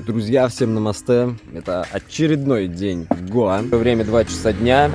Друзья, всем намасте. Это очередной день в Гоа. Время 2 часа дня.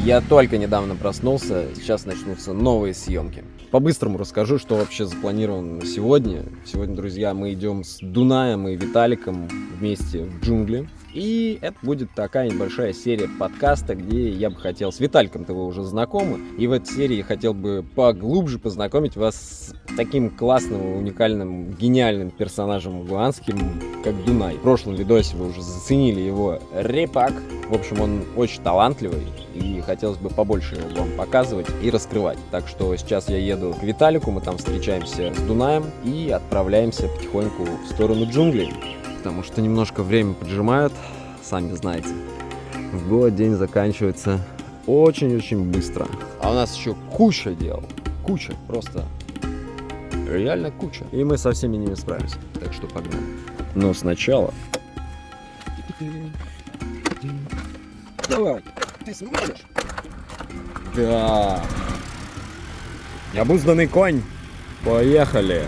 Я только недавно проснулся. Сейчас начнутся новые съемки. По-быстрому расскажу, что вообще запланировано на сегодня. Сегодня, друзья, мы идем с Дунаем и Виталиком вместе в джунгли. И это будет такая небольшая серия подкаста, где я бы хотел... С Виталиком-то вы уже знакомы. И в этой серии я хотел бы поглубже познакомить вас с таким классным, уникальным, гениальным персонажем гуанским, как Дунай. В прошлом видосе вы уже заценили его репак. В общем, он очень талантливый. И хотелось бы побольше его вам показывать и раскрывать. Так что сейчас я еду к Виталику, мы там встречаемся с Дунаем и отправляемся потихоньку в сторону джунглей. Потому что немножко время поджимает, сами знаете. В Гоа день заканчивается очень-очень быстро. А у нас еще куча дел. Куча, просто реально куча. И мы со всеми ними справимся. Так что погнали. Но сначала... Давай, ты сможешь? Да. Необузданный конь. Поехали.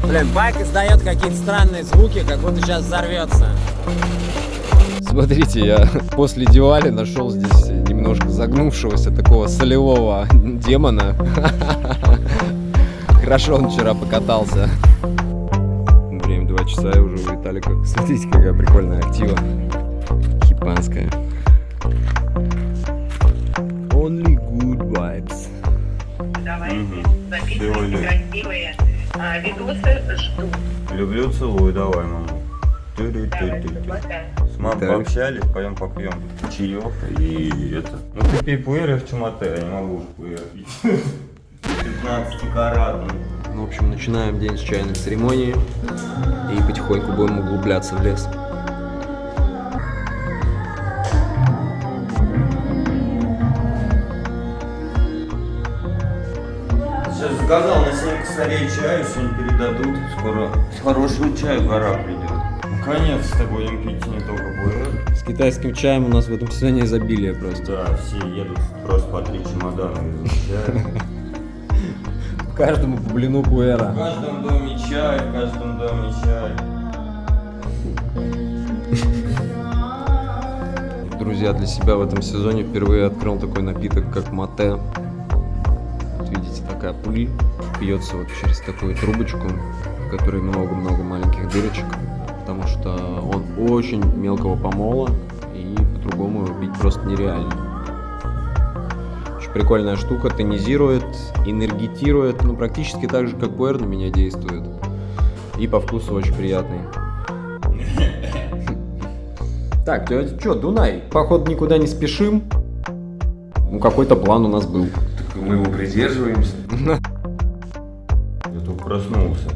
Блин, байк издает какие-то странные звуки, как будто сейчас взорвется. Смотрите, я после Дивали нашел здесь немножко загнувшегося такого солевого демона. Хорошо он вчера покатался. Время 2 часа, я уже у Виталика. Смотрите, какая прикольная актива. Хипанская. Only good vibes. Давай, записывайте красивые видосы, жду. Люблю, целую, давай, мама. Давай, пока. С мамой Так. пообщались, пойдем попьем чаек и это. Ну ты пей пуэр в чумате, я не могу пуэр пить. 15-каратный. Ну, в общем, начинаем день с чайной церемонии и потихоньку будем углубляться в лес. Сейчас заказал на 7 косарей чаю, сегодня передадут. Скоро с хорошего чаю гора придет. Наконец-то будем пить не только пуэр. С китайским чаем у нас в этом сезоне изобилие просто. Да, все едут просто по 3 чемодана везут чай. Каждому по блину пуэра. В каждом доме чай, в каждом доме чай. Друзья, для себя в этом сезоне впервые открыл такой напиток, как мате. Вот видите, такая пыль пьется вот через такую трубочку, в которой много-много маленьких дырочек, потому что он очень мелкого помола, и по-другому его пить просто нереально. Очень прикольная штука, тонизирует, энергетирует, ну практически так же, как пуэр на меня действует. И по вкусу очень приятный. Так, ты что, Дунай, походу никуда не спешим. Ну, какой-то план у нас был. Так мы его придерживаемся. Я только проснулся.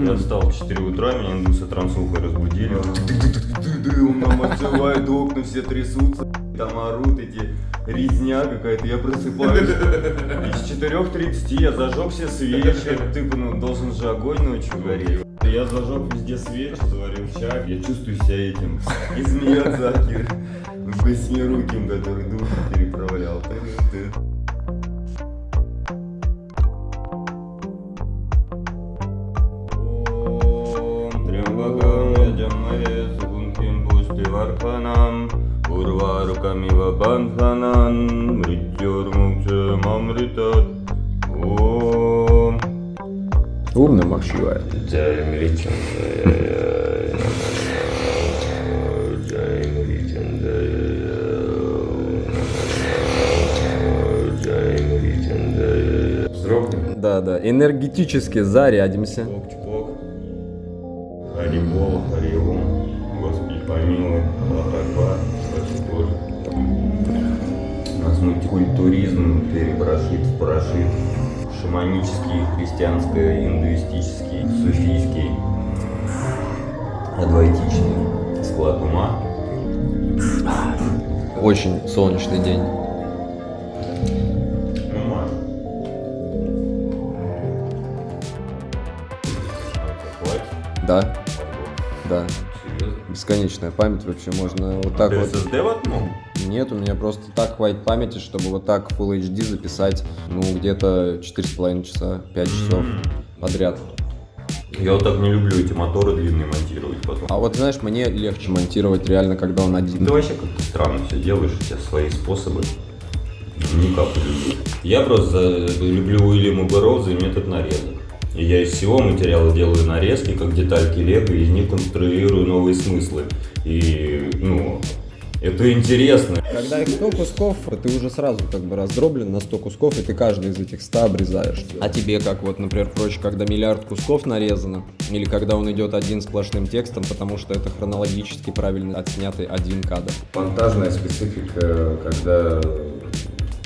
Я встал в 4 утра, меня индусы трансухой разбудили. Он нам открывает окна, все трясутся. Там орут эти резня какая-то, я просыпаюсь. И с 4:30 я зажег все свечи. Типа, ну, должен же огонь ночью гореть. Я зажег везде свечи, заварил чай. Я чувствую себя этим из Миядзаки, восьмируким, который дух переправлял. Трембагам яджамаре сукунхим пуштиварханам урварукамива бандханан мритюрмукче мамритат. Ом. Умно махчевает. Вздрогнем. Да, энергетически зарядимся. Чпок-чпок. Харибол, Хариум. Господи помилуй. Аллах-Акбар. Спасибо Боже. У нас мультикультуризм перепрошит, прошит. Шаманический, христианско-индуистический, суфийский, адвайтичный склад ума. Очень солнечный день. Да, да. Серьезно? Бесконечная память вообще, можно вот так Ты вот. SSD воткнул? Нет, у меня просто так хватит памяти, чтобы вот так Full HD записать, ну, где-то 4,5 часа, 5 часов подряд. Я вот так не люблю эти моторы длинные монтировать потом. А вот, знаешь, мне легче монтировать реально, когда он один. Ты вообще как-то странно все делаешь, у тебя свои способы. Никак не люблю. Я просто люблю Уильяма Бэрроуза и метод нарезок. И я из всего материала делаю нарезки, как детальки лего, и из них конструирую новые смыслы. И, ну, это интересно. Когда их 100 кусков, ты уже сразу как бы раздроблен на 100 кусков, и ты каждый из этих 100 обрезаешь. А тебе как вот, например, проще, когда миллиард кусков нарезано, или когда он идет один сплошным текстом, потому что это хронологически правильно отснятый один кадр. Монтажная специфика, когда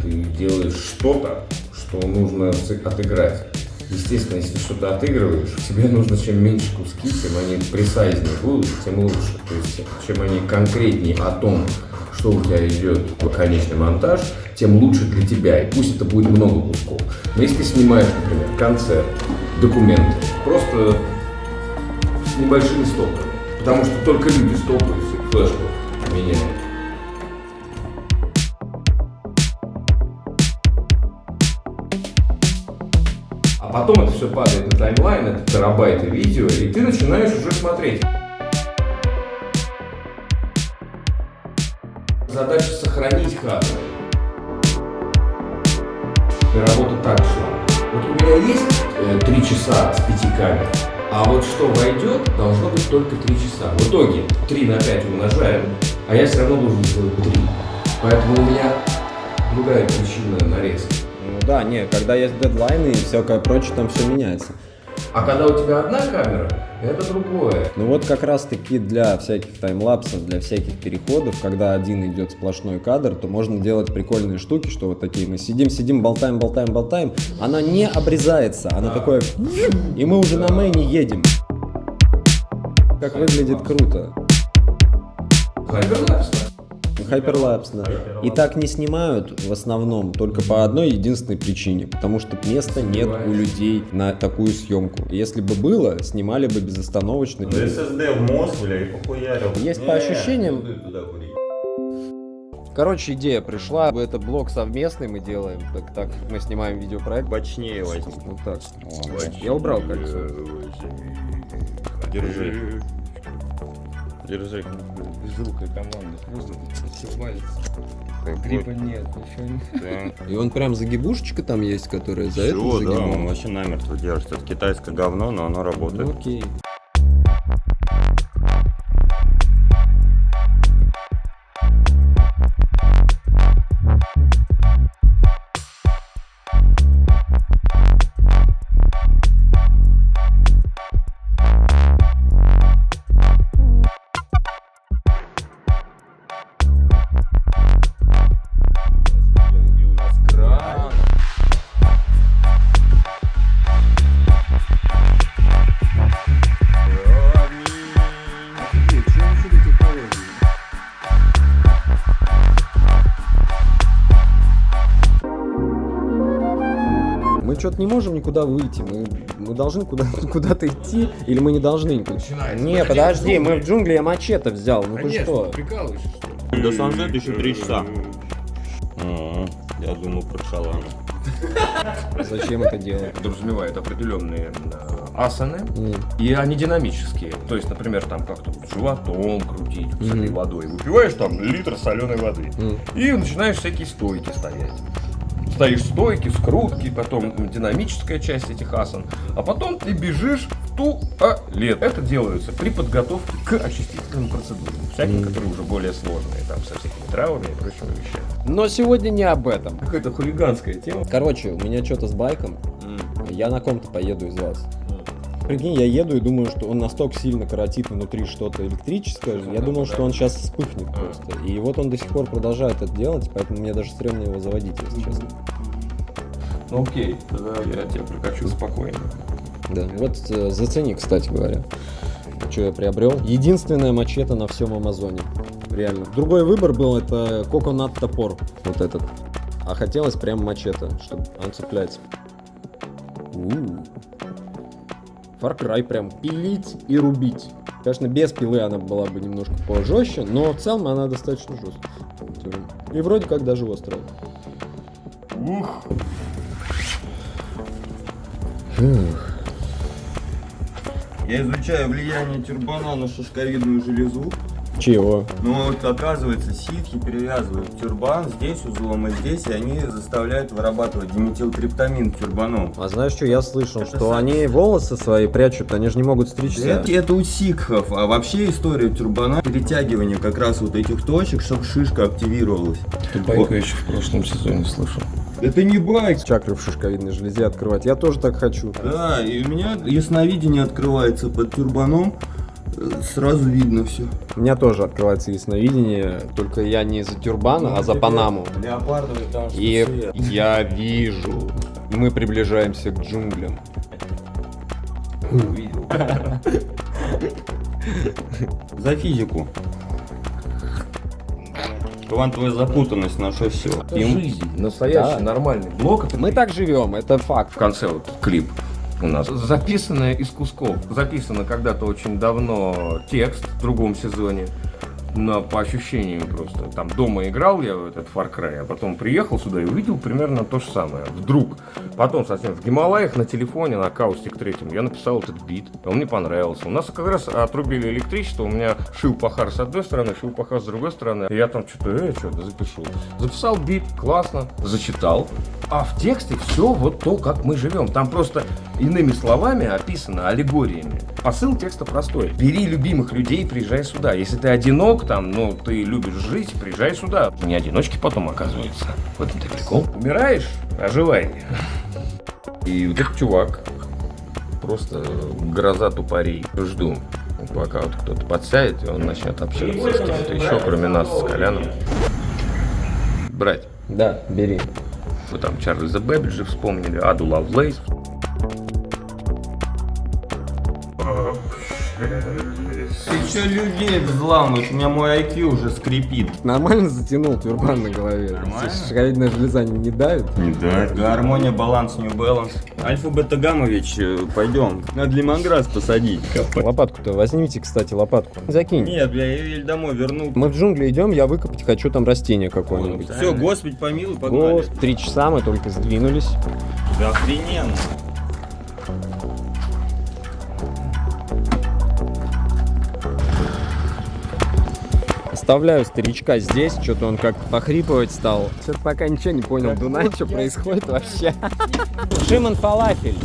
ты делаешь что-то, что нужно отыграть. Естественно, если что-то отыгрываешь, тебе нужно чем меньше куски, тем они пресайзнее будут, тем лучше. То есть, чем они конкретнее о том, что у тебя идет в конечный монтаж, тем лучше для тебя. И пусть это будет много кусков. Но если ты снимаешь, например, концерт, документы, просто с небольшими стопами, потому что только люди стопаются и флешку меняют. А потом это все падает на таймлайн, это терабайты видео, и ты начинаешь уже смотреть. Задача сохранить кадры. И работа так шла. Вот у меня есть 3 часа с 5 камер, а вот что войдет, должно быть только 3 часа. В итоге 3 на 5 умножаем, а я все равно должен сделать 3. Поэтому у меня другая причина нарезки. Ну да, не, когда есть дедлайны и всякое прочее, там все меняется. А когда у тебя одна камера, это другое. Ну вот как раз таки для всяких таймлапсов, для всяких переходов, когда один идет сплошной кадр, то можно делать прикольные штуки, что вот такие мы сидим, болтаем, она не обрезается, она такое, и мы уже на мэйне едем. Как выглядит круто. Хайперлапс. Хайперлапс, да. И так не снимают в основном только по одной единственной причине, потому что места нет у людей на такую съемку. Если бы было, снимали бы безостановочно. Да SSD в мозг, бля, и похуярил. Есть по ощущениям. Не буду туда курить. Короче, идея пришла, это блог совместный мы делаем, так мы снимаем видеопроект. Бочнее возьми. Вот так. Я убрал кольцо. Держи. Держи. Безрукая команда, просто все валится. Гриппа нет, ничего нет. Да. И он прям загибушечка там есть, которая за это Всё, да, он загибала. вообще намертво держится. Это китайское говно, но оно работает. Ну окей. И у нас кран. Мы что-то не можем никуда выйти, мы должны куда-то идти, или мы не должны никуда? Начинается. Не, подожди, мы в джунгли, я мачете взял, ну вы Конечно, что? прикалываешься, что ли? До Санжет еще 3 часа. Я думал про шалана. Зачем это делать? Подразумевает определенные асаны, и они динамические. То есть, например, там как-то вот животом крутить, с этой водой. Выпиваешь там литр соленой воды. И начинаешь всякие стойки стоять. Стоишь стойки, скрутки, потом динамическая часть этих асан, а потом ты бежишь в туалет. Это делается при подготовке к очистительным процедурам, всяким, которые уже более сложные, там со всякими травами и прочими вещами. Но сегодня не об этом. Какая-то хулиганская тема. Короче, у меня что-то с байком, я на ком-то поеду из вас. Прикинь, я еду и думаю, что он настолько сильно коротит внутри что-то электрическое, я думал, что он сейчас вспыхнет просто. И вот он до сих пор продолжает это делать, поэтому мне даже стрёмно его заводить, если честно. Ну окей, тогда я тебя прокачу спокойно. Да, вот зацени, кстати говоря, что я приобрел. Единственная мачете на всем Амазоне. Реально. Другой выбор был, это коконат топор, вот этот. А хотелось прям мачете, чтобы он цепляется. Far Cry прям пилить и рубить. Конечно, без пилы она была бы немножко пожестче, но в целом она достаточно жесткая. И вроде как даже острая. Ух. Я изучаю влияние тюрбана на шишковидную железу. Чего? Но вот оказывается, ситхи перевязывают тюрбан здесь узлом и здесь, и они заставляют вырабатывать диметилтриптамин тюрбаном. А знаешь что, я слышал, что они волосы свои прячут, они же не могут стричься. Это у сикхов, а вообще история тюрбана перетягивание как раз вот этих точек, чтобы шишка активировалась. Ты байку еще в прошлом сезоне слышал. Это не байк. Чакры в шишковидной железе открывать. Я тоже так хочу. Да, и у меня ясновидение открывается под тюрбаном, сразу видно все. У меня тоже открывается ясновидение, только я не за тюрбан, а за Панаму. Леопардовый там что И цвет. я вижу. И мы приближаемся к джунглям. Увидел. За физику. Квантовая запутанность на шоссе. Жизнь, настоящий, Да. нормальный блок. Это Мы так живем, это факт. в конце вот клип у нас. Записанное из кусков. Записано когда-то очень давно текст в другом сезоне. Но по ощущениям просто. Там дома играл я в этот Far Cry, а потом приехал сюда и увидел примерно то же самое. Вдруг. Потом совсем в Гималаях на телефоне, на Каустик 3 я написал этот бит. Он мне понравился. У нас как раз отрубили электричество. У меня Шив-Пахар с одной стороны, Шив-Пахар с другой стороны. И я там что-то запишу. Записал бит, классно, зачитал. А в тексте все вот то, как мы живем. Там просто иными словами описано, аллегориями. Посыл текста простой. Бери любимых людей и приезжай сюда. Если ты одинок, там, ну, ты любишь жить, приезжай сюда. Не одиночки потом, оказывается. В этом ты прикол. Умираешь? Оживай. И вот этот чувак, просто гроза тупорей. Жду, пока вот кто-то подсядет, и он начнет общаться с кем-то еще, кроме нас с Коляном. Брать. Да, бери. Вы там Чарльза Бэббиджа вспомнили, Аду Лавлейс. Ты что людей взламываешь? У меня мой IQ уже скрипит. Нормально затянул тюрбан на голове? Нормально. Шишковидная железа не давит? Не да. Гармония, баланс, нью баланс. Альфа, бета, гамович, пойдем. Надо лимонграсс посадить. Лопатку-то возьмите, кстати, лопатку. Закинь. Нет, бля, я еле домой вернул. Мы в джунгли идем, я выкопать хочу там растение какое-нибудь. Все, Господь помилуй, погнали. 3 часа мы только сдвинулись. Да охрененно. Оставляю старичка здесь, что-то он как похрипывать стал. Что-то пока ничего не понял, Дунай, что происходит вообще. Шимон Фалафель.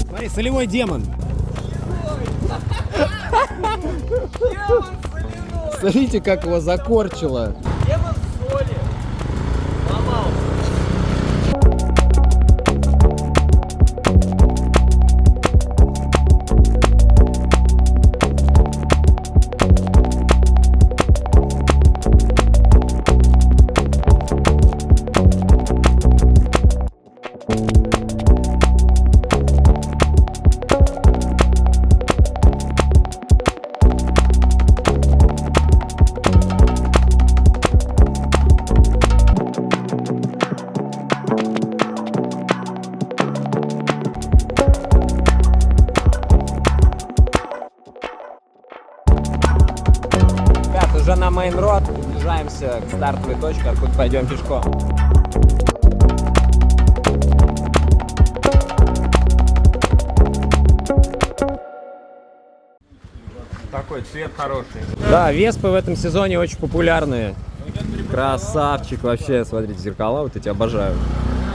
Смотри, солевой демон. Смотрите, как его закорчило. Ребят, уже на мейн-род, приближаемся к стартовой точке, откуда пойдем пешком. Такой цвет хороший. Да, веспы в этом сезоне очень популярные. Красавчик вообще, смотрите, зеркала вот эти обожаю.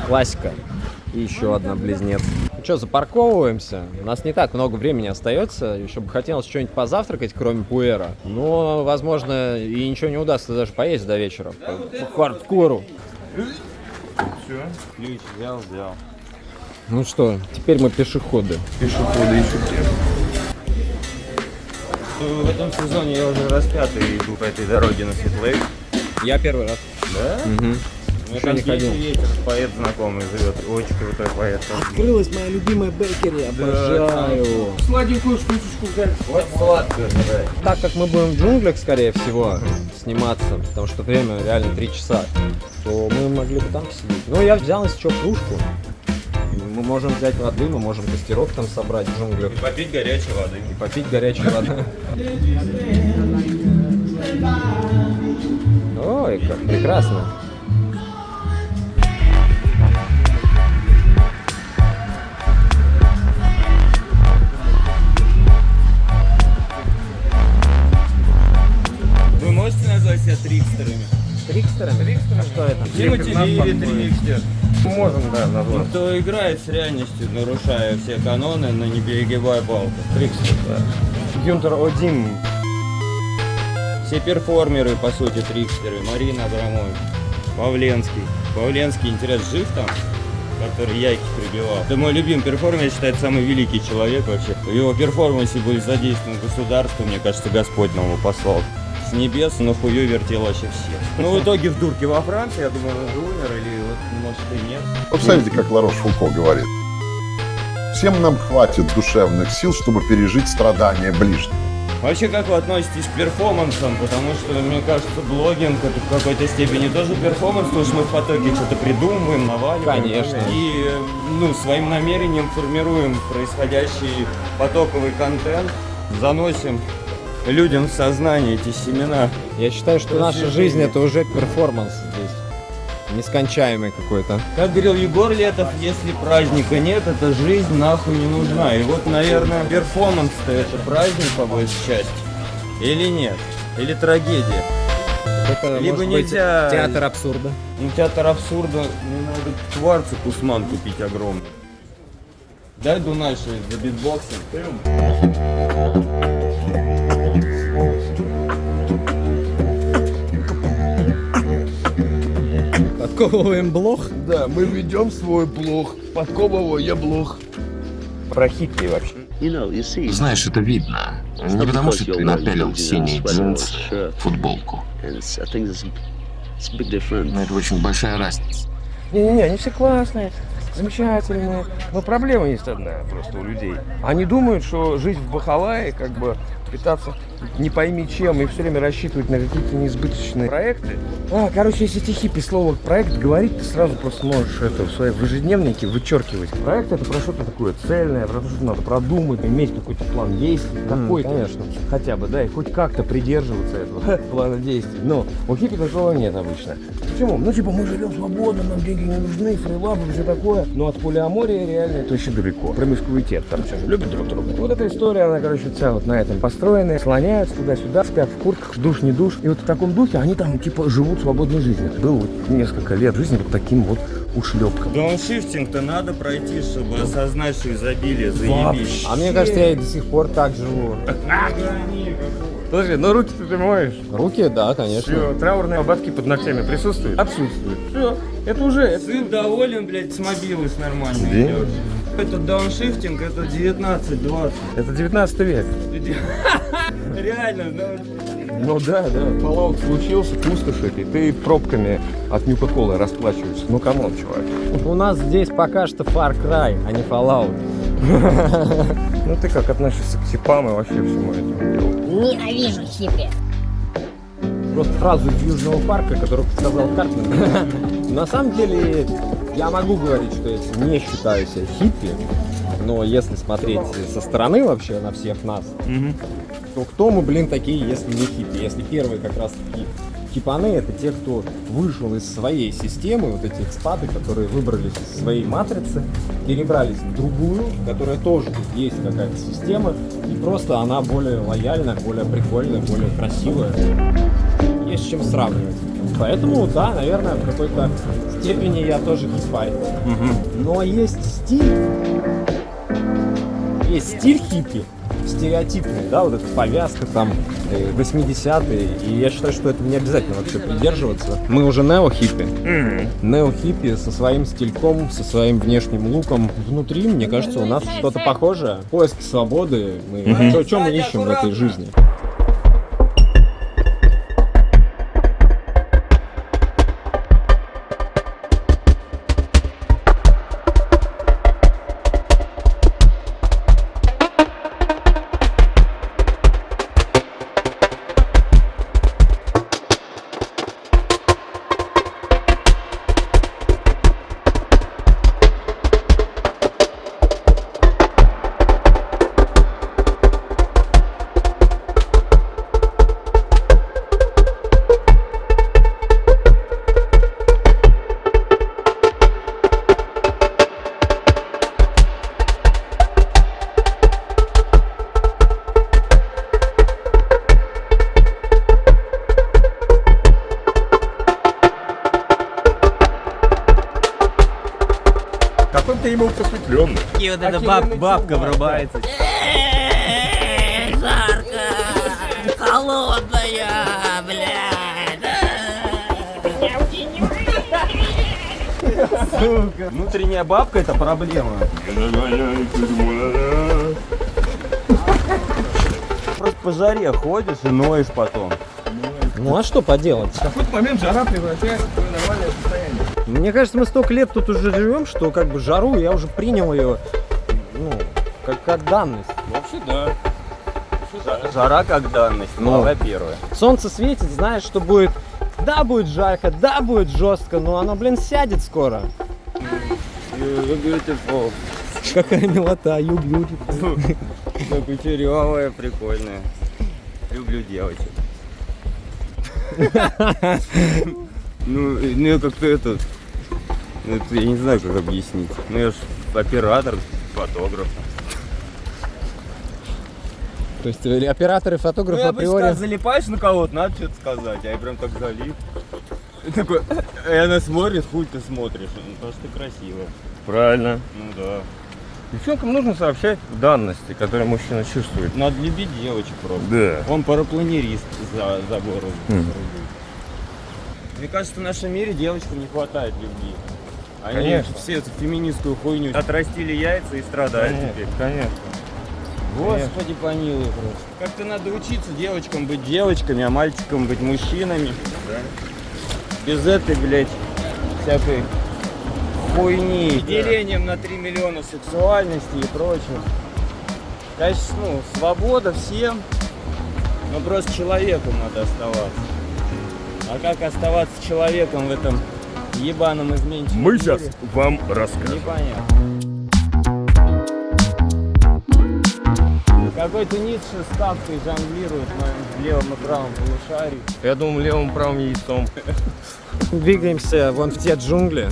Классика. И еще одна близнец. Ну что, запарковываемся. У нас не так много времени остается. Еще бы хотелось что-нибудь позавтракать, кроме пуэра. Но, возможно, и ничего не удастся даже поесть до вечера. По хардкору. Все, ключ взял. Ну что, теперь мы пешеходы. Пешеходы еще где. В этом сезоне я уже раз пятый иду по этой дороге на Ситлейк. Я первый раз. Да? Угу. У меня Еще там не ходил. ветер, поэт знакомый живет, очень крутой поэт. Открылась моя любимая бейкери, обожаю. Сладенькую штучку взять. Вот сладкое, да. Так как мы будем в джунглях, скорее всего, сниматься, потому что время реально 3 часа, то мы могли бы там посидеть. Ну, я взял еще кружку. Мы можем взять воды, мы можем костерок там собрать в джунглях. И попить горячей воды. И попить горячей воды. Ой, как прекрасно. Вы можете назвать себя трикстерами? Трикстерами? А что это? Тимати или трикстер? Можем, да, назвать. Кто играет с реальностью, нарушая все каноны, но не перегибая палку. Трикстер, да. Гюнтер Одим. Все перформеры, по сути, трикстеры. Марина Абрамович, Павленский. Павленский, интересно, жив там? Который яйки прибивал. Это мой любимый перформер, я считаю, самый великий человек вообще. В его перформансе были задействованы государства, мне кажется, Господь нам его послал. С небес на хую вертел вообще всех. Ну, в итоге в дурке во Франции, я думаю, он же умер, или вот, может, и нет. Вот смотрите, как Ларош Фуко говорит. Всем нам хватит душевных сил, чтобы пережить страдания ближних. Вообще, как вы относитесь к перформансам? Потому что, мне кажется, блогинг это в какой-то степени тоже перформанс, потому что мы в потоке что-то придумываем, наваливаем. Конечно. И, ну, своим намерением формируем происходящий потоковый контент, заносим людям в сознание эти семена. Я считаю, что наша жизнь это уже перформанс здесь. Нескончаемый какой-то. Как говорил Егор Летов, если праздника нет, эта жизнь нахуй не нужна. И вот, наверное, перформанс-то это праздник по большей части. Или нет? Или трагедия? Это, Либо может быть, нельзя- театр абсурда. Ну, театр абсурда, не надо кварцы Кусман купить огромный. Дай Дунайшу за битбоксинг. Подковываем блох. Да, мы ведем свой блог, подковывая блог. Про хиппи вообще. Знаешь, это видно. Не потому, что ты напялил синие джинсы, футболку. Но это очень большая разница. Не-не-не, они все классные, замечательные. Но проблема есть одна просто у людей. Они думают, что жить в Бахалае, как бы питаться не пойми чем, и все время рассчитывать на какие-то неизбыточные проекты. Короче, если эти хиппи слово проект говорить, ты сразу просто можешь это в своем ежедневнике вычеркивать. Проект это про что-то такое цельное, про то, что надо продумать, иметь какой-то план действий, какой-то, конечно. хотя бы, да, и хоть как-то придерживаться этого плана действий. Но у хиппи такого нет обычно. Почему? Ну, типа, мы живем свободно, нам деньги не нужны, фрилап и все такое. Но от полиамории реально это еще далеко. Промискуитет, там все же любят друг друга. Вот эта история, она, короче, вся вот на этом построена. Слоняются туда-сюда, спят в куртках, душ не душ. И вот в таком духе они там, типа, живут свободной жизнью. Это было вот несколько лет жизни вот таким вот ушлепком. Дауншифтинг-то надо пройти, чтобы осознать, что изобилие заебись. А мне кажется, я и до сих пор так живу. Слушай, ну руки-то ты моешь. Руки, да, конечно. Все, траурные ободки под ногтями присутствуют? Отсутствуют. Все, это уже... Сын доволен, блядь, с мобилой с нормально Да? идет. Это дауншифтинг, это 19-20. Это 19 век. Реально, Ну да, Fallout случился, пустошь этой, ты пробками от Нью-Кола расплачиваешься. Ну камон, чувак. У нас здесь пока что Far Cry, а не Fallout. Ну ты как относишься к типам и вообще всему этому делу? Ненавижу хиппи. Просто фразу из Южного парка, которую сказал Картман. На самом деле, я могу говорить, что я не считаю себя хиппи, но если смотреть со стороны вообще на всех нас, то кто мы, блин, такие, если не хиппи? Если первые как раз таки хипаны, это те, кто вышел из своей системы, вот эти экспаты, которые выбрались из своей матрицы, перебрались в другую, которая тоже тут есть какая-то система, и просто она более лояльная, более прикольная, более красивая. Есть с чем сравнивать. Поэтому, да, наверное, в какой-то степени я тоже хиппай. Но есть стиль. Есть стиль хиппи, стереотипный, да, вот эта повязка там, 80-е, и я считаю, что это не обязательно вообще придерживаться. Мы уже нео-хиппи. Нео-хиппи со своим стильком, со своим внешним луком. Внутри, мне кажется, у нас что-то похожее. Поиск свободы. Что мы ищем в этой жизни? Какой ты ему просветленный. И вот эта бабка врубается. Жарко, холодная, блядь. Сука. Внутренняя бабка — это проблема. Просто по жаре ходишь и ноешь потом. Ну а что поделать? В какой-то момент жара превращается в твое нормальное состояние. Мне кажется, мы столько лет тут уже живем, что как бы жару я уже принял ее, ну, как данность. Вообще да. Жара как данность, Ну. во-первых. Солнце светит, знаешь, что будет, да, будет жарко, да, будет жестко, но оно, блин, сядет скоро. Какая милота, you beautiful. Ну, кучерявая, прикольная. Люблю девочек. Ну, я как-то это, я не знаю, как объяснить. Ну, я ж оператор, фотограф. То есть оператор и фотограф априори... залипаешь на кого-то, надо что-то сказать, а я прям так залип. И такой, и она смотрит, хуй ты смотришь, ну, потому что ты красивая. Правильно. Ну да. Девчонкам нужно сообщать данности, которые мужчина чувствует. Надо любить девочек просто. Да. Он парапланерист за забором. Мне кажется, в нашем мире девочкам не хватает любви. Они Конечно. все эту феминистскую хуйню отрастили яйца и страдают теперь. Конечно. Господи, помилуй просто. Как-то надо учиться девочкам быть девочками, а мальчикам быть мужчинами. Да. Без этой, блядь, всякой хуйни. Делением на 3 миллиона сексуальности и прочего. Конечно, ну, свобода всем, но просто человеком надо оставаться. А как оставаться человеком в этом ебаном изменчивом Мы мире, сейчас вам расскажем. непонятно. Какой-то Ницше ставкой жонглирует в моем левом и правом полушарии. Я думал, левым правым яйцом. Двигаемся вон в те джунгли.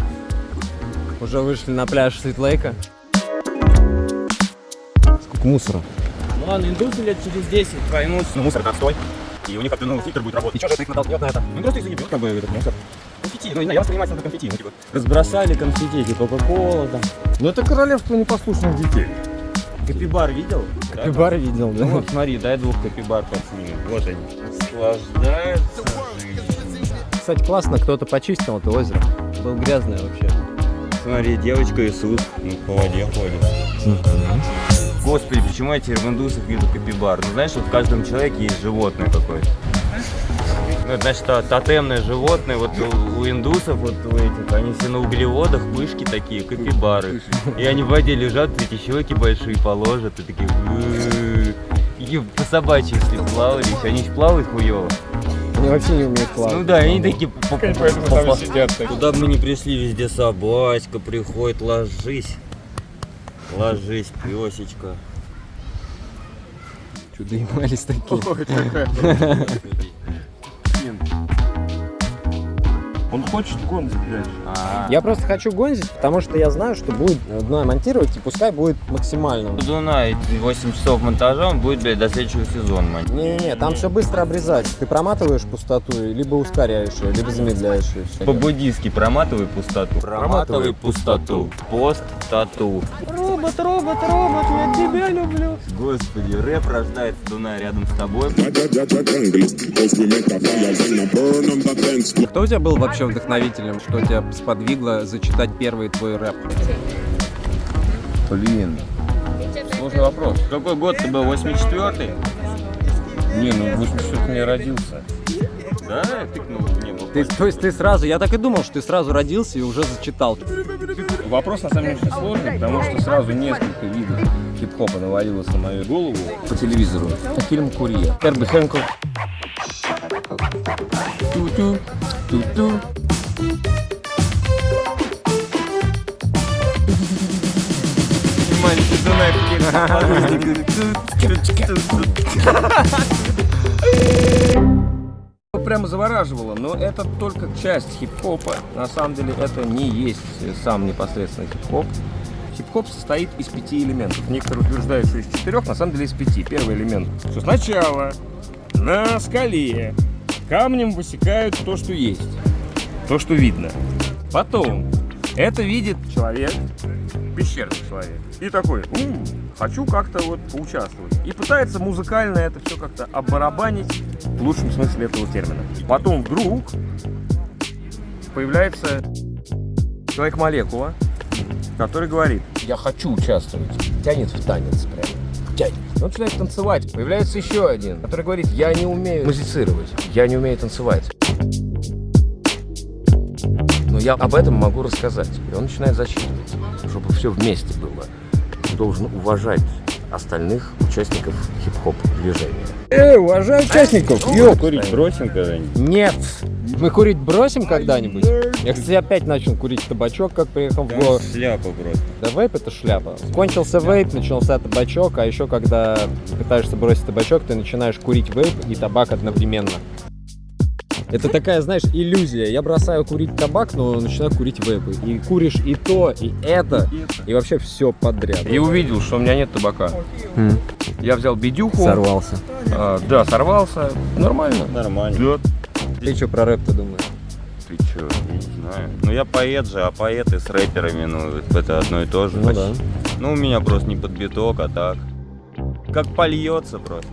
Уже вышли на пляж Свитлейка. Сколько мусора. Ну ладно, индусы лет через 10 поймут, что мусор это отстой. И у них как-то новый фильтр будет работать. И что же их натолкнет на это? Ну просто их заебет, как бы, этот мусор. Конфетти, ну я воспринимаю это конфетти, ну типа. Разбросали конфетти, типа Кока-Кола там. Но это королевство непослушных детей. Капибар видел? Капибар видел, да? Ну вот смотри, дай 2 капибар подснимем. Вот они. Наслаждаются жизнью. Кстати, классно, кто-то почистил это озеро. Было грязное вообще. Смотри, девочка Иисус по воде ходит. Господи, почему я теперь в индусах вижу капибар? Ну знаешь, вот в каждом человеке есть животное какое-то. Ну, это значит, тотемное животное, вот у индусов, вот у этих, они все на углеводах, пышки такие, капибары. И они в воде лежат, эти щеки большие положат, и такие... И по собачьи, если плавали, они же плавают хуёво. Они вообще не умеют плавать. Ну да, они такие... Поэтому там сидят. Куда бы мы ни пришли, везде собачка приходит, ложись. Ложись, пёсечка. Чудо ебались такие. Он хочет гонзить дальше. Я просто хочу гонзить, потому что я знаю, что будет дно монтировать, и пускай будет максимально. Дунай, 8 часов монтажа, он будет, блядь, до следующего сезона монтировать. Не-не-не, там все быстро обрезать. Ты проматываешь пустоту, либо ускоряешь ее, либо замедляешь ее. По-буддийски проматывай пустоту. Проматывай пустоту. Пост-тату. Робот, я тебя люблю. Господи, рэп рождается, Дунай, рядом с тобой. Кто у тебя был вообще вдохновителем, что тебя сподвигло зачитать первый твой рэп? Блин. Сложный вопрос. Какой год ты был? 84-й? Не, ну в 84-м я родился. Да? Я тыкнул в небо. То есть ты сразу, я так и думал, что ты сразу родился и уже зачитал. Вопрос на самом деле очень сложный, потому что сразу несколько видов хип-хопа навалилось на мою голову по телевизору. Фильм «Курьер». Эрби Хэнкок. Ту-ту, ту-ту. Маленький Дунай, Прямо завораживало, но это только часть хип-хопа. На самом деле это не есть сам непосредственный хип-хоп. Хип-хоп состоит из 5 элементов. Некоторые утверждают, что из 4, на самом деле из 5. Первый элемент, что сначала на скале камнем высекают то, что есть, то, что видно. Потом это видит человек, пещерный человек. И такой, хочу как-то вот поучаствовать. И пытается музыкально это все как-то оббарабанить в лучшем смысле этого термина. Потом вдруг появляется человек-молекула, который говорит, я хочу участвовать. Тянет в танец прямо. Тянет. Он начинает танцевать. Появляется еще один, который говорит, я не умею музицировать, я не умею танцевать. Но я об этом могу рассказать. И он начинает зачитывать, чтобы все вместе было. Ты должен уважать остальных участников хип-хоп движения. Уважаю участников! Курить бросим когда-нибудь? Нет! Мы курить бросим когда-нибудь? Я, кстати, опять начал курить табачок, как приехал в город. Шляпа просто. Да вейп это шляпа. Кончился вейп, начался табачок, а еще когда пытаешься бросить табачок, ты начинаешь курить вейп и табак одновременно. Это такая, знаешь, иллюзия. Я бросаю курить табак, но начинаю курить вейпы. И куришь и то, и это, и вообще все подряд. И увидел, что у меня нет табака. Я взял бедюху. Сорвался. Да, сорвался. Нормально. Нормально. Да. Ты что про рэп-то думаешь? Ты чё, я не знаю. Ну я поэт же, а поэты с рэперами, ну это одно и то же. Ну да. Ну у меня просто не под биток, а так. Как польется просто.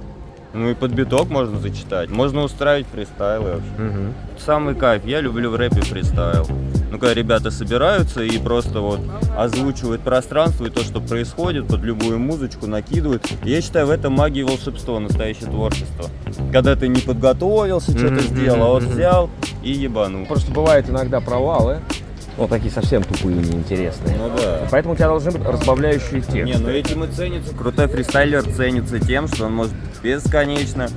Ну и под биток можно зачитать. Можно устраивать фристайлы вообще. Самый кайф, я люблю в рэпе фристайл. Ну когда ребята собираются и просто вот озвучивают пространство и то, что происходит, под любую музычку накидывают. Я считаю, в этом магия и волшебство, настоящее творчество. Когда ты не подготовился, что-то сделал, а вот взял и ебанул. Просто бывают иногда провалы. Вот такие совсем тупые и неинтересные. Ну да. Поэтому у тебя должны быть разбавляющие тексты. Не, ну этим и ценится. Крутой фристайлер ценится тем, что он может бесконечно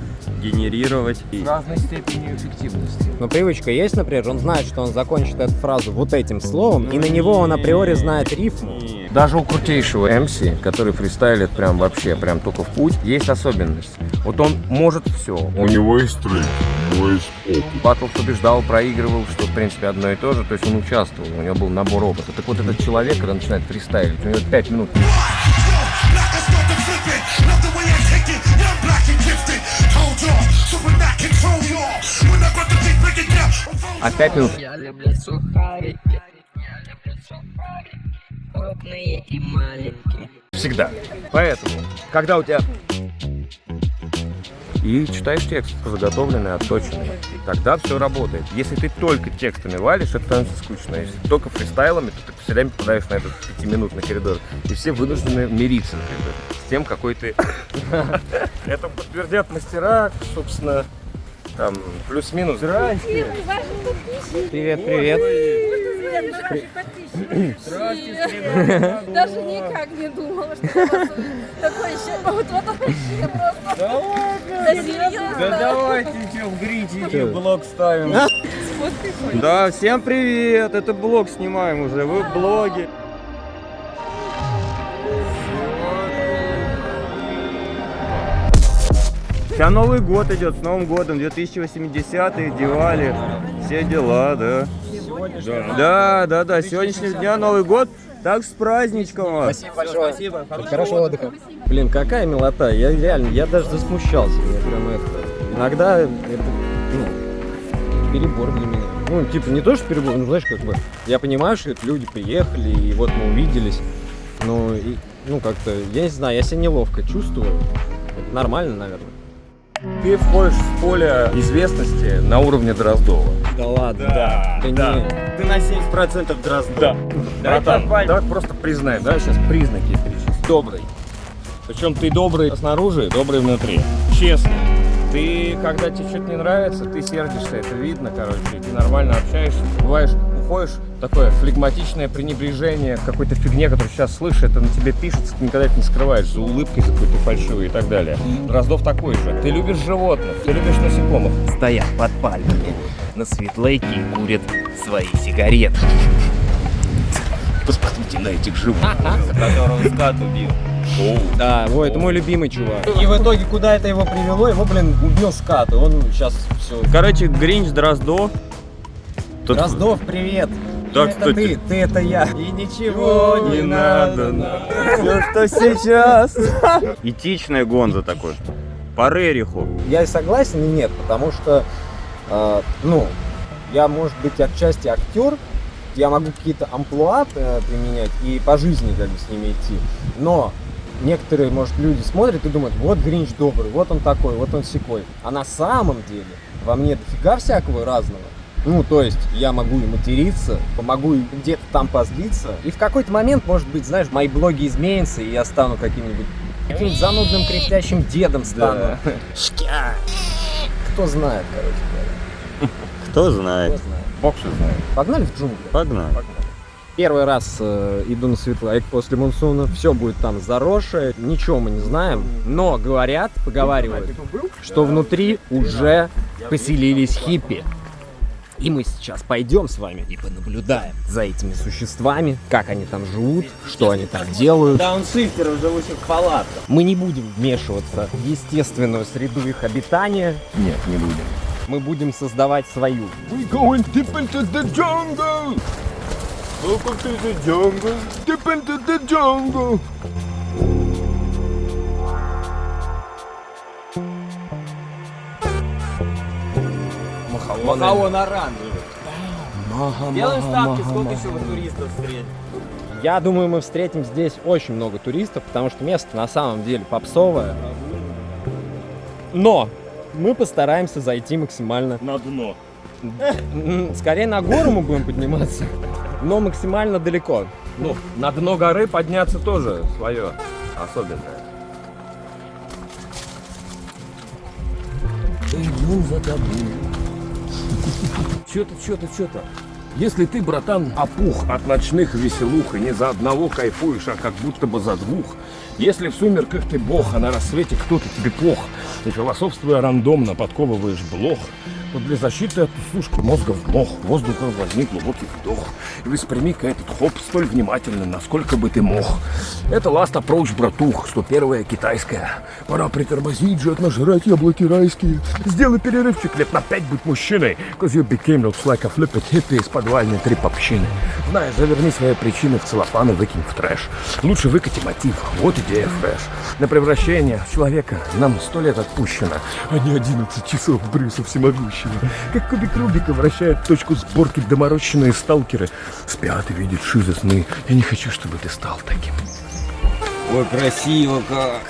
генерировать. С разной степенью эффективности. Но привычка есть, например, он знает, что он закончит эту фразу вот этим словом, и на него он априори знает рифму. Даже у крутейшего MC, который фристайлит прям вообще, прям только в путь, есть особенность. Вот он может все. У него есть трек, у него есть опыт. Батл побеждал, проигрывал, что в принципе одно и то же. То есть он участвовал, у него был набор опыта. Так вот этот человек, когда начинает фристайлить, у него 5 минут. А 5 минут. Я люблю сухарики, крупные и маленькие. Всегда. Поэтому, когда у тебя... И читаешь текст заготовленный, отточенный. Тогда все работает. Если ты только текстами валишь, это становится скучно. Если ты только фристайлами, то ты все время попадаешь на этот 5-минутный коридор. И все вынуждены мириться, например, с тем, какой ты... Это подтвердят мастера, собственно, там, плюс-минус. Здрасте. Привет, привет. Даже никак не думала, что у вас такой еще вот вообще просто. Да ладно? Серьезно? Да давайте, что, в грите, блог ставим. Да, всем привет, это блог снимаем уже, вы в блоге. Сейчас Новый год идет, с Новым годом, 2080-е, Дивали, все дела, да. Да, с сегодняшнего дня Новый год, так с праздничком вас. Спасибо большое. Спасибо. Хорошего отдыха. Блин, какая милота, я реально, я даже засмущался, мне прям это, иногда это, перебор для меня. Ну, типа, не то, что перебор, ну, знаешь, как бы, я понимаю, что это люди приехали, и вот мы увиделись, но, и, ну, как-то, я не знаю, я себя неловко чувствую, это нормально, наверное. Ты входишь в поле известности на уровне Дроздова. Да ладно? Да. Не. Ты на 70% Дроздов. Да. Братан, давай просто признай, да, сейчас признаки перечислим. Добрый. Причем ты добрый снаружи, добрый внутри. Честно. Ты, когда тебе что-то не нравится, ты сердишься, это видно, короче, и ты нормально общаешься, бываешь, уходишь, такое флегматичное пренебрежение к какой-то фигне, которую сейчас слышишь, это на тебе пишется, ты никогда это не скрываешь, за улыбкой, за какой-то фальшивой и так далее. Дроздов такой же. Ты любишь животных, ты любишь насекомых. Стоят под пальмами на светлейке и курят свои сигареты. Посмотрите на этих животных. Которого скат убил. Да, вот, это мой любимый чувак. И в итоге, куда это его привело? Его, блин, убил скат, и он сейчас все... Короче, Гринч Дроздов. Дроздов, привет! Так, это ты это я. И ничего не надо. Все, что сейчас. Этичная гонза такой. По Рериху. Я и согласен, и нет, потому что, ну, я, может быть, отчасти актер, я могу какие-то амплуа применять и по жизни как бы с ними идти. Но некоторые, может, люди смотрят и думают, вот Гринч добрый, вот он такой, вот он сякой. А на самом деле во мне дофига всякого разного. Ну, то есть, я могу и материться, могу и где-то там позлиться. И в какой-то момент, может быть, знаешь, мои блоги изменятся, и я стану каким-нибудь занудным кряхтящим дедом стану. Шкя. Кто знает, короче говоря. Кто знает. Бог все знает. Погнали в джунгли? Погнали. Первый раз иду на Светлайк после монсуна, все будет там заросшее, ничего мы не знаем, но говорят, поговаривают, что внутри уже поселились хиппи. И мы сейчас пойдем с вами и понаблюдаем за этими существами, как они там живут, что они там делают. Дауншифтеров, живущих в палатках. Мы не будем вмешиваться в естественную среду их обитания. Нет, не будем. Мы будем создавать свою. We going deep into the jungle. Welcome to the jungle. Deep into the jungle. Махаон оранжевый. Делаем ставки, сколько еще вы туристов встретите? Я думаю, мы встретим здесь очень много туристов, потому что место на самом деле попсовое. Но мы постараемся зайти максимально На дно. Скорее на гору мы будем подниматься, но максимально далеко. Ну, на дно горы подняться тоже свое особенное. Идем за тобой. Чё-то. Если ты, братан, опух от ночных веселух и не за одного кайфуешь, а как будто бы за двух, если в сумерках ты бог, а на рассвете кто-то тебе плох, и философствуя рандомно подковываешь блох, то для защиты от усушки мозга в мох воздухом возьми глубокий вдох и восприми-ка этот хоп столь внимательно, насколько бы ты мог. Это last approach, братух, 101-я китайская. Пора притормозить, жать нажрать яблоки райские. Сделай перерывчик лет на 5, будь мужчиной, cause you became looks like a flipped hippie из подвальной трip-общины. Знаешь, заверни свои причины в целлофан и выкинь в трэш. Лучше выкати мотив, вот идея фреш. На превращение в человека нам 100 лет отпущено, а не 11 часов Брюса Всемогущего. Как кубик Рубика вращает точку сборки доморощенные сталкеры. Спят и видят шизы сны. Я не хочу, чтобы ты стал таким. Ой, красиво как.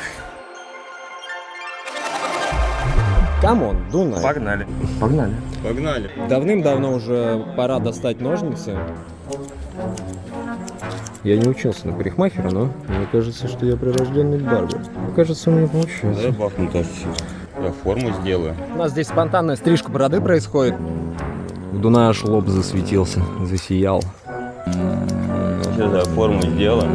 Камон, Дунай. Погнали. Погнали. Давным-давно уже пора достать ножницы. Я не учился на парикмахера, но мне кажется, что я прирожденный барбер. Мне кажется, у меня получается. Дай бахну тоже. Я форму сделаю. У нас здесь спонтанная стрижка бороды происходит. У Дуная аж лоб засветился, засиял. Сейчас я форму сделаю.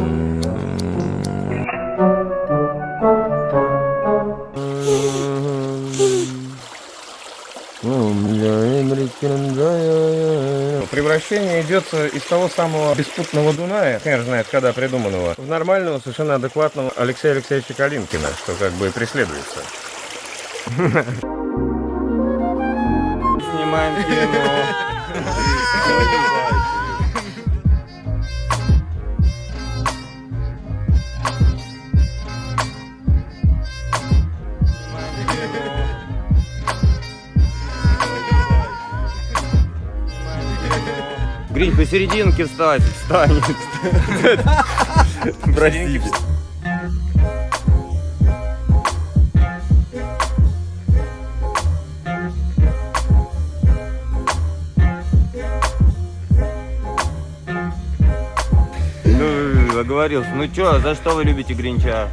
Превращение идет из того самого беспутного Дуная, хер знает когда придуманного, в нормального, совершенно адекватного Алексея Алексеевича Калинкина, что как бы и преследуется. Снимаем кино. Гринь, посерединке встанет. Простите. Ну, оговорился. Ну чё, за что вы любите Гринча?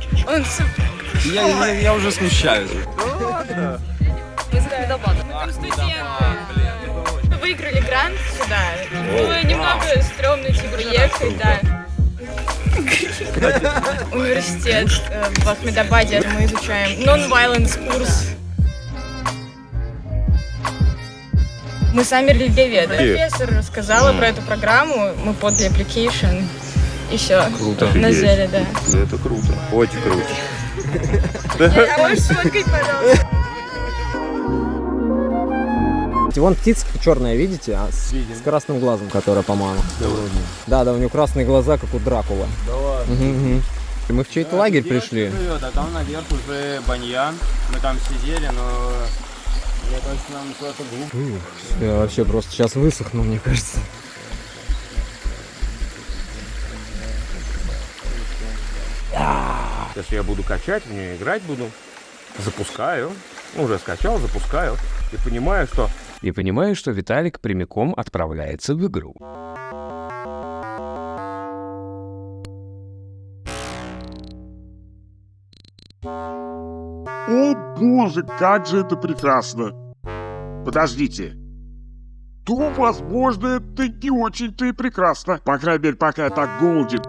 Я уже смущаюсь. Мы с Ахмедабада. Мы выиграли грант сюда. Было немного стрёмно типа ехать, да. Университет в Ахмедабаде. Мы изучаем non-violence курс. Мы сами религиоведы. Профессор рассказала про эту программу, мы подали application, и все. Круто. На зеле, да. Это круто. Очень круто. А можешь сфоткать, пожалуйста? Вон птица черная, видите? С красным глазом, которая, по-моему. Да, у нее красные глаза, как у Дракулы. Да ладно. Мы в чей-то лагерь пришли. А там наверх уже баньян. Мы там сидели, но мне кажется, нам куда-то глупо. Я вообще просто сейчас высохну, мне кажется. Если я буду качать, в нее играть буду. Запускаю. Уже скачал, запускаю. И понимаю, что Виталик прямиком отправляется в игру. О боже, как же это прекрасно! Подождите. То, возможно, это не очень-то и прекрасно. По крайней мере, пока я так голоден.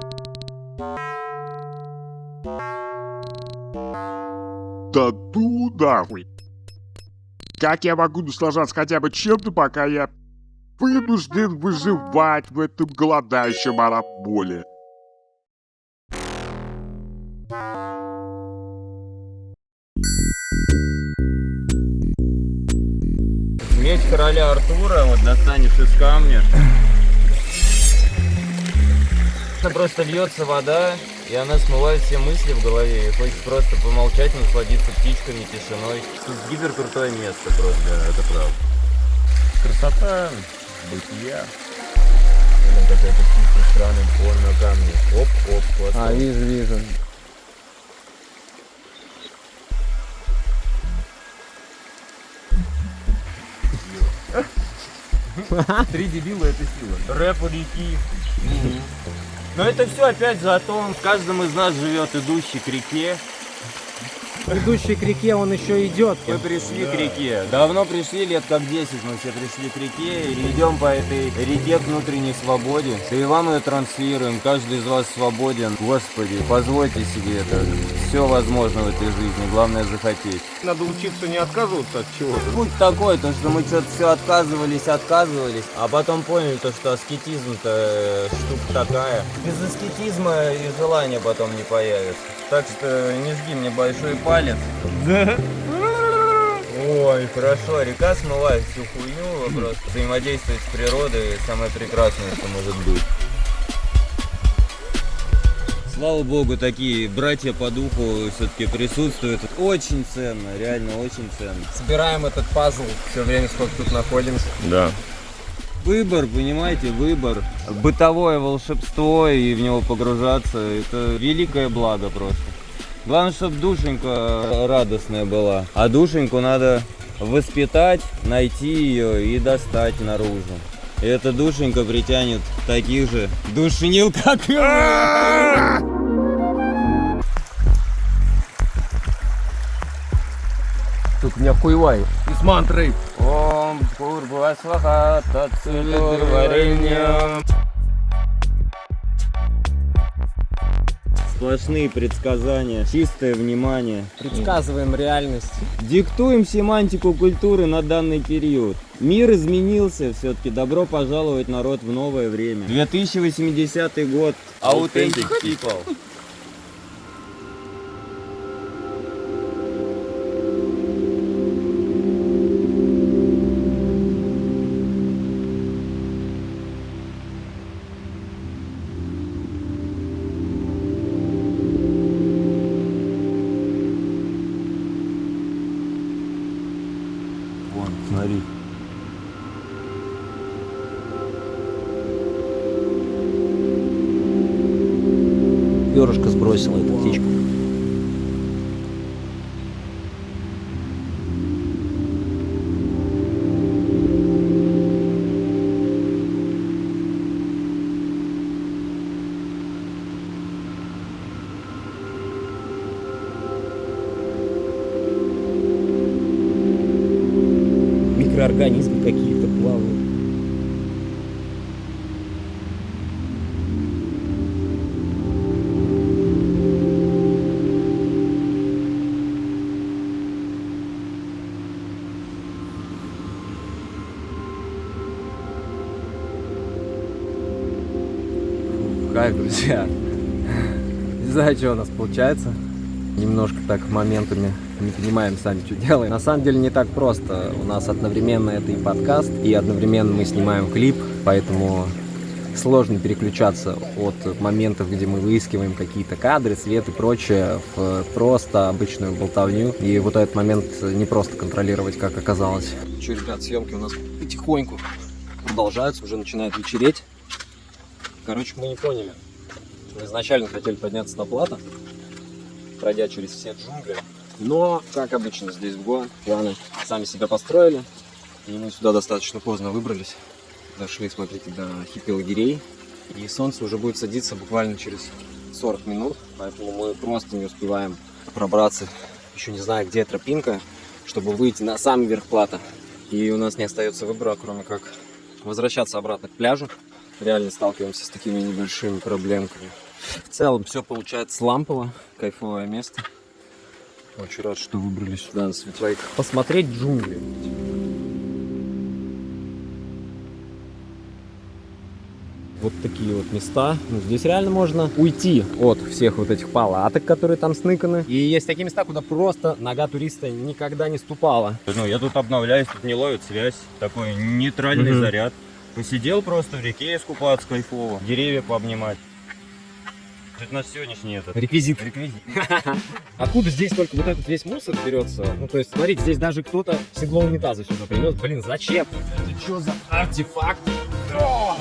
Да ну нахуй. Как я могу наслаждаться хотя бы чем-то, пока я вынужден выживать в этом голодающем араболе? Меч короля Артура вот достанешь из камня. Просто льется вода, и она смывает все мысли в голове. И хочешь просто помолчать, насладиться птичками, тишиной. Тут гиперкрутое место просто. Да, это правда. Красота бытия. Или какая-то птица странным фон на камне. Оп, классно. А, вижу. Три дебила — это сила. Рэп у реки. Но это все опять за то, в каждом из нас живет идущий к реке. Идущий к реке, он еще идет. Мы пришли к реке. Давно пришли, лет как 10 мы все пришли к реке и идем по этой реке к внутренней свободе. И вам ее транслируем. Каждый из вас свободен. Господи, позвольте себе это. Все возможно в этой жизни. Главное захотеть. Надо учиться не отказываться от чего-то. Путь такой, то что мы что-то все отказывались, а потом поняли, то, что аскетизм-то штука такая. Без аскетизма и желания потом не появится. Так что не жги мне большой палец. Да. Ой, хорошо, река смывает всю хуйню, просто взаимодействовать с природой самое прекрасное, что может быть. Слава богу, такие братья по духу все-таки присутствуют. Очень ценно, реально очень ценно. Собираем этот пазл все время, сколько тут находимся. Да. Выбор, понимаете, выбор. Бытовое волшебство и в него погружаться, это великое благо просто. Главное, чтобы душенька радостная была. А душеньку надо воспитать, найти ее и достать наружу. И эта душенька притянет таких же душнил, как и мы. Тут у меня хуевай. И с мантрой. Ом пурбуа сваха тацилур вареньям. Сплошные предсказания, чистое внимание. Предсказываем реальность. Диктуем семантику культуры на данный период. Мир изменился, все-таки добро пожаловать, народ, в новое время. 2080 год. Authentic people. Вон, смотри. Перышко сбросила эта птичка. Микроорганизмы какие-то плавают. Кайф, друзья. Не знаю, что у нас получается. Немножко так моментами не понимаем сами, что делаем. На самом деле не так просто. У нас одновременно это и подкаст, и одновременно мы снимаем клип, поэтому сложно переключаться от моментов, где мы выискиваем какие-то кадры, свет и прочее, в просто обычную болтовню. И вот этот момент не просто контролировать, как оказалось. Че, ребят, съемки у нас потихоньку продолжаются, уже начинает вечереть. Короче, мы не поняли. Мы изначально хотели подняться на плато, пройдя через все джунгли. Но, как обычно здесь в Гоа, планы сами себя построили. И мы сюда достаточно поздно выбрались. Дошли, смотрите, до хиппи-лагерей. И солнце уже будет садиться буквально через 40 минут. Поэтому мы просто не успеваем пробраться, еще не знаю, где тропинка, чтобы выйти на самый верх плато. И у нас не остается выбора, кроме как возвращаться обратно к пляжу. Реально сталкиваемся с такими небольшими проблемками. В целом все получается лампово, кайфовое место. Очень рад, что выбрались сюда, на Светлейк. Посмотреть джунгли. Вот такие вот места. Ну, здесь реально можно уйти от всех вот этих палаток, которые там сныканы. И есть такие места, куда просто нога туриста никогда не ступала. Ну, я тут обновляюсь, тут не ловит связь. Такой нейтральный заряд. Посидел просто в реке искупаться кайфово. Деревья пообнимать. Это наш сегодняшний этот Реквизит. Откуда здесь только вот этот весь мусор берется? Ну, то есть, смотрите, здесь даже кто-то седло унитаза сюда принес. Блин, зачем? Это что за артефакт? О!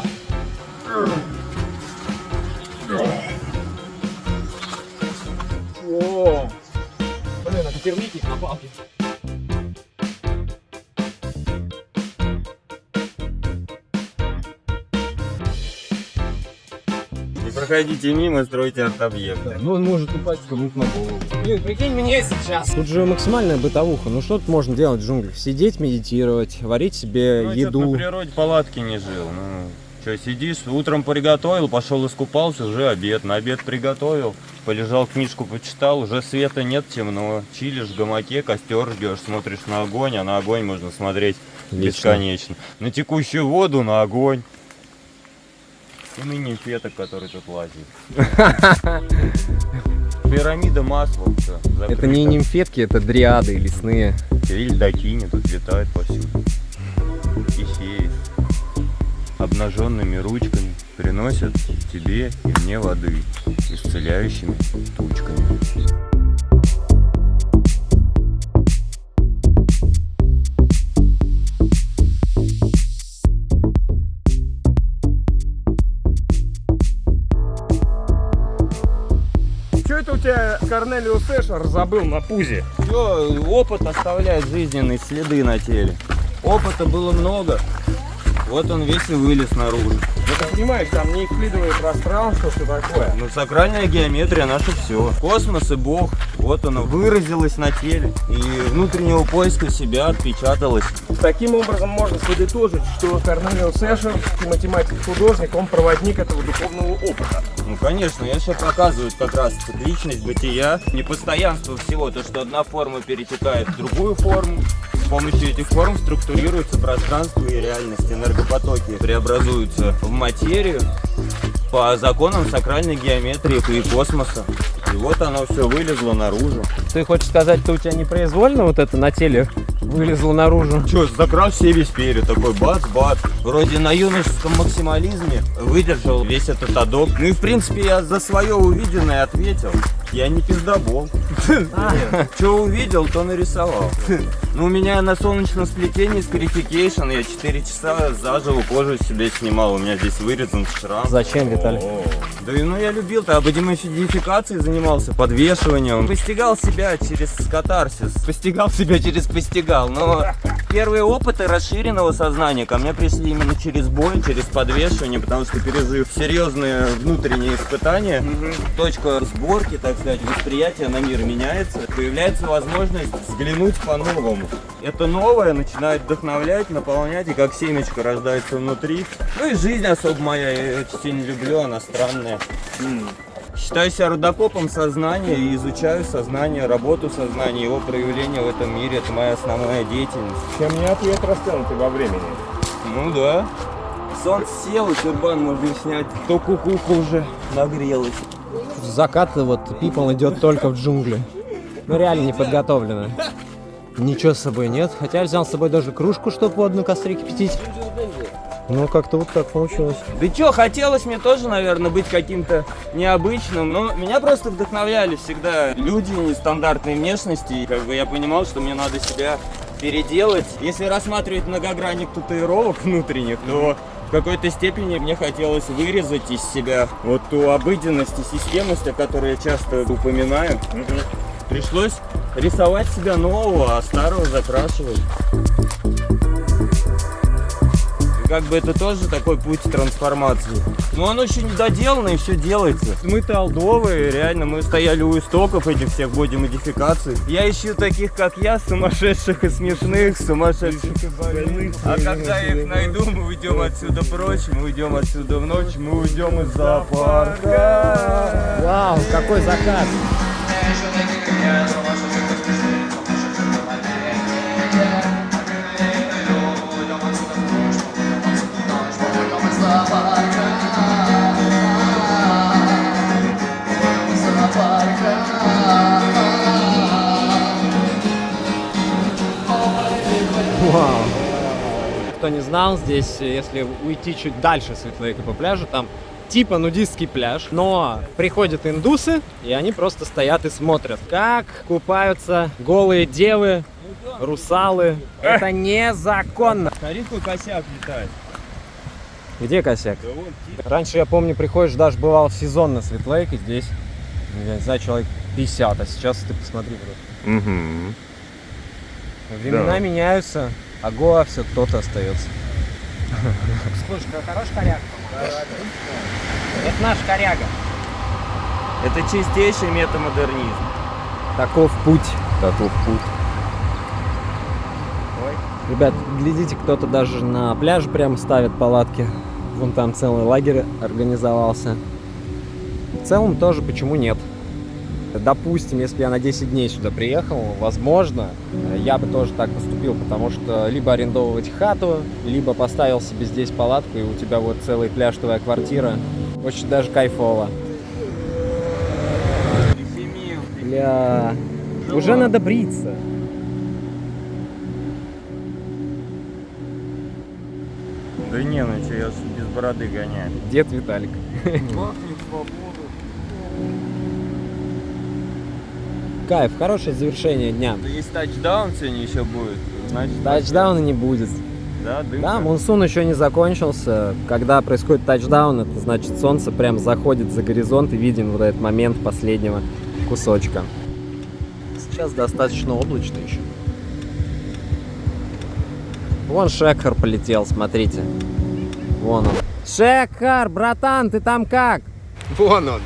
Блин, это термитник на палке. Не проходите мимо, стройте арт-объекты. Ну, он может упасть кому-то на голову. Блин, прикинь меня сейчас. Тут же максимальная бытовуха. Ну, что тут можно делать в джунглях? Сидеть, медитировать, варить себе еду. На природе палатки не жил. Ну, что, сидишь, утром приготовил, пошел искупался, уже обед. На обед приготовил, полежал, книжку почитал, уже света нет, темно. Чилишь в гамаке, костер ждешь, смотришь на огонь, а на огонь можно смотреть бесконечно. На текущую воду, на огонь. И на нимфеток, которые тут лазят. Пирамида масла, все. Это не нимфетки, это дриады лесные. Вильдакини тут летают повсюду. И феи обнаженными ручками приносят тебе и мне воды исцеляющими тучками. Что это у тебя Корнелиус Эшер забыл на пузе? Все, опыт оставляет жизненные следы на теле. Опыта было много. Вот он весь и вылез наружу. Ну, ты понимаешь, там не евклидовое пространство, что такое. Ну, сакральная геометрия наше все. Космос и Бог. Вот оно выразилось на теле. И внутреннего поиска себя отпечаталось. Таким образом можно подытожить, что Корнелиус Эшер, математик-художник, он проводник этого духовного опыта. Ну, конечно, я сейчас показываю как раз цикличность бытия, непостоянство всего, то, что одна форма перетекает в другую форму. С помощью этих форм структурируется пространство и реальность. Энергопотоки преобразуются в материю по законам сакральной геометрии и космоса. И вот оно все вылезло наружу. Ты хочешь сказать, что у тебя непроизвольно вот это на теле вылезло наружу? Че, закрал все весь перед, такой бац-бац. Вроде на юношеском максимализме выдержал весь этот адок. Ну и в принципе я за свое увиденное ответил. Я не пиздобол. Что увидел, то нарисовал. Ну, у меня на солнечном сплетении скарификейшн. Я 4 часа заживо кожу себе снимал. У меня здесь вырезан шрам. Зачем, Виталий? Да, ну я любил-то, абодимофидификацией занимался, подвешиванием. Постигал себя через катарсис. Постигал себя через постигал. Но первые опыты расширенного сознания ко мне пришли именно через бой, через подвешивание, потому что пережив серьезные внутренние испытания, точка сборки, так сказать, восприятие на мир меняется, появляется возможность взглянуть по-новому. Это новое начинает вдохновлять, наполнять, и как семечко рождается внутри. Ну и жизнь особо моя, я ее очень люблю, она странная. Считаю себя рудокопом сознания и изучаю сознание, работу сознания, его проявление в этом мире. Это моя основная деятельность. Чем не ответ растянутый во времени. Ну да. Солнце село, тюрбан можно снять, то кукуха уже нагрелась. Закат вот people идет только в джунгли. Ну реально не подготовлено. Ничего с собой нет. Хотя я взял с собой даже кружку, чтобы воду на костре кипятить. Ну как-то вот так получилось. Да чё, хотелось мне тоже, наверное, быть каким-то необычным. Но меня просто вдохновляли всегда люди нестандартной внешности. И как бы я понимал, что мне надо себя переделать. Если рассматривать многогранник татуировок внутренних, то В какой-то степени мне хотелось вырезать из себя вот ту обыденность и системность, о которой я часто упоминаю. Пришлось рисовать себя нового, а старого закрашивать. Как бы это тоже такой путь трансформации. Но он очень недоделанный, и все делается. Мы-то олдовые, реально, мы стояли у истоков этих всех бодимодификаций. Я ищу таких, как я, сумасшедших и смешных, сумасшедших и больных. А когда я их найду, мы уйдем отсюда прочь, мы уйдем отсюда в ночь, мы уйдем из зоопарка. Вау, какой закат! Вау. Кто не знал, здесь, если уйти чуть дальше Светлейка по пляжу, там типа нудистский пляж, но приходят индусы, и они просто стоят и смотрят, как купаются голые девы, русалы. Это незаконно. Смотри, какой косяк летает. Где косяк? Да вон, Раньше, я помню, приходишь, даже бывал в сезон на Светлейке, здесь, я не знаю, человек 50, а сейчас ты посмотри. Времена меняются, а Гоа все тот и остается. Слушай, хороший коряга. Это наш коряга. Это чистейший метамодернизм. Таков путь. Таков путь. Ребят, глядите, кто-то даже на пляже прямо ставит палатки. Вон там целый лагерь организовался. В целом тоже почему нет? Допустим, если я на 10 дней сюда приехал, возможно, я бы тоже так поступил, потому что либо арендовывать хату, либо поставил себе здесь палатку, и у тебя вот целый пляж, твоя квартира. Очень даже кайфово. Бля, уже надо бриться. Да не, ну что, я без бороды гоняю. Дед Виталик. Кайф, хорошее завершение дня. Да есть тачдаун сегодня еще будет. Значит, Тачдауна не будет. Да, дымка. Да, монсун еще не закончился. Когда происходит тачдаун, это значит солнце прям заходит за горизонт и виден вот этот момент последнего кусочка. Сейчас достаточно облачно еще. Вон Шекхар полетел, смотрите. Вон он. Шекхар, братан, ты там как? Вон он.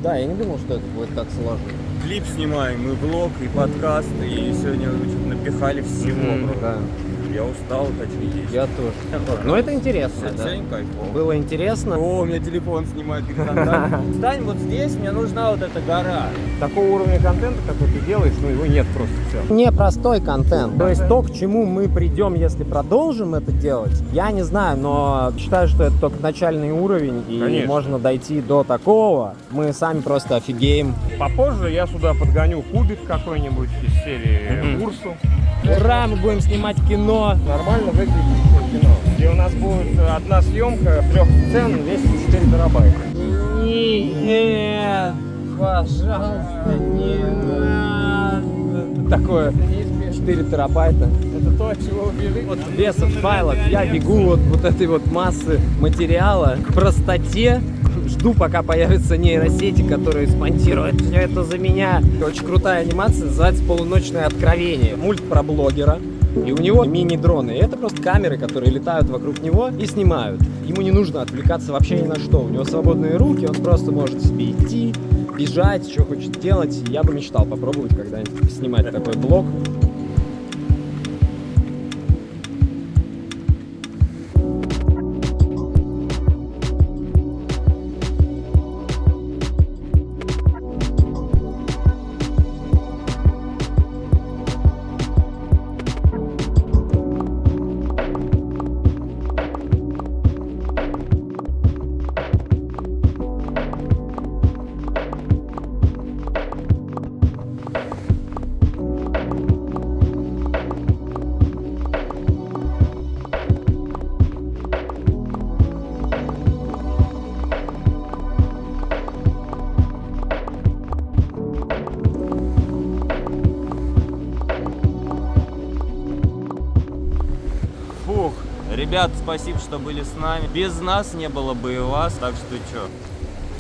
Да, я не думал, что это будет так сложно. Клип снимаем, и влог, и подкаст, и сегодня мы что-то напихали всего. Да. Я устал, хочу есть. Я тоже. Но это интересно, да. Сегодня кайфово. Было интересно. О, у меня телефон снимает контент. Стань вот здесь, мне нужна вот эта гора. Такого уровня контента, какой ты делаешь, ну его нет просто все. Непростой контент. То есть то, к чему мы придем, если продолжим это делать, я не знаю, но считаю, что это только начальный уровень, и Конечно. можно дойти до такого. Мы сами просто офигеем. Попозже я сюда подгоню кубик какой-нибудь из серии Урсу. Ура, мы будем снимать кино. Нормально выглядит кино. Где у нас будет одна съемка 3 сцен, весит 4 терабайта. Нет, пожалуйста, не надо. Такое 4 терабайта. Это то, от чего вы бежите. Вот вес от файлов, я бегу от вот этой вот массы материала к простоте. Жду, пока появятся нейросети, которые смонтируют все это за меня. Очень крутая анимация, называется «Полуночное откровение». Мульт про блогера. И у него мини-дроны. И это просто камеры, которые летают вокруг него и снимают. Ему не нужно отвлекаться вообще ни на что. У него свободные руки, он просто может себе идти, бежать, что хочет делать. Я бы мечтал попробовать когда-нибудь снимать такой блог. Фух, ребят, спасибо, что были с нами. Без нас не было бы и вас, так что чё.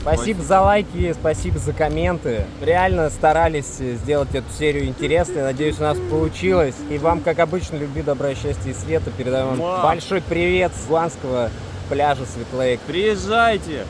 Спасибо за лайки, спасибо за комменты. Реально старались сделать эту серию интересной. Надеюсь, у нас получилось. И вам, как обычно, любви, добра, счастья и света. Передаю вам большой привет с Гуанского пляжа Светлейк. Приезжайте!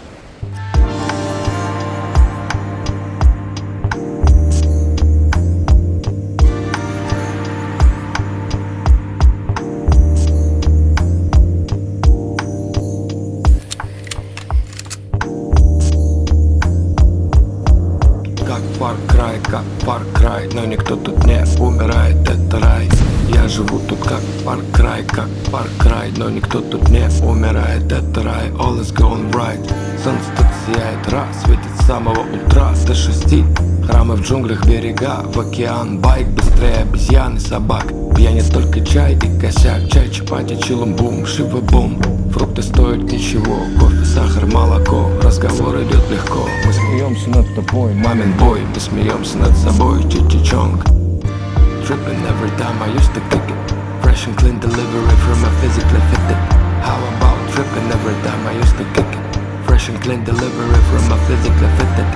Как Far Cry, но никто тут не умирает, это рай. Я живу тут как Far Cry, но никто тут не умирает, это рай. All is going right, солнце тут сияет, раз, светит с самого утра до 6. Храмы в джунглях, берега, в океан, байк быстрее обезьян и собак. Пьянет только чай и косяк, чай, чапати, чилум-бум, шива-бум. Фрукты стоят ничего, кофе, сахар, молоко, разговор идет легко. Мы смеемся над тобой, мамин бой, мы смеемся над собой, чи-чи-чонг. Tripping every time I used to kick it, fresh and clean delivery from a physically fitted. How about tripping every time I used to kick it, fresh and clean delivery from a physically fitted.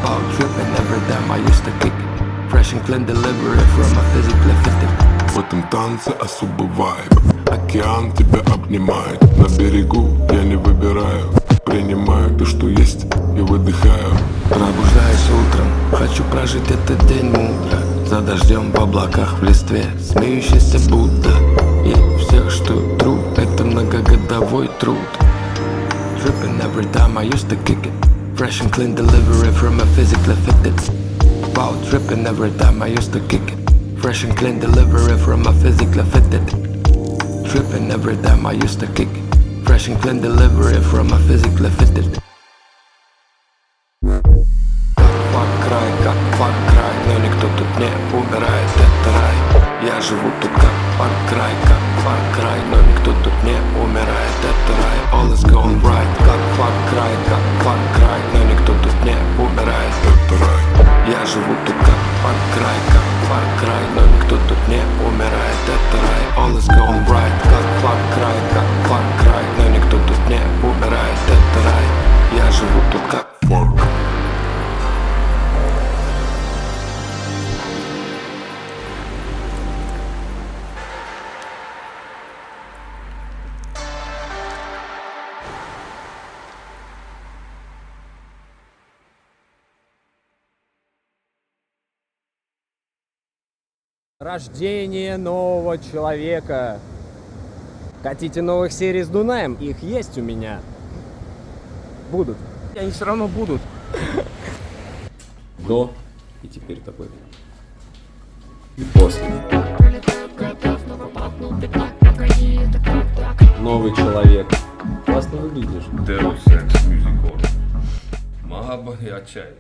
About tripping every time I used to kick it, fresh and clean delivery from a physically fitted. В этом танце особый вайб. Океан тебя обнимает. На берегу я не выбираю. Принимаю то, что есть, и выдыхаю. Пробуждаюсь утром, хочу прожить этот день мудро. За дождем в облаках в листве, смеющийся Будда. И всех, что труд, это многогодовой труд. Tripping every time I used to kick it, fresh and clean delivery from a physically fitted. Wow, tripping every time I used to kick it, fresh and clean delivery from a physically fitted. Tripping every time I used to kick it, fresh and clean delivery from a physically fitted. Как Far Cry, но никто тут не умирает, это рай. Я живу тут как Far Cry, но никто тут не умирает, это рай. All is going right, как Far Cry, но никто тут не умирает, это рай. Я живу тут как Far Cry, но никто тут не умирает, это рай. All is going right, как Far Cry, но никто тут не умирает, это рай. Я живу тут как Far Cry. Рождение нового человека. Хотите новых серий с Дунаем? Их есть у меня. Будут. И они все равно будут. До и теперь такой. И после. Новый человек. Классно выглядишь. Deus Ex Musical. Мага Чай.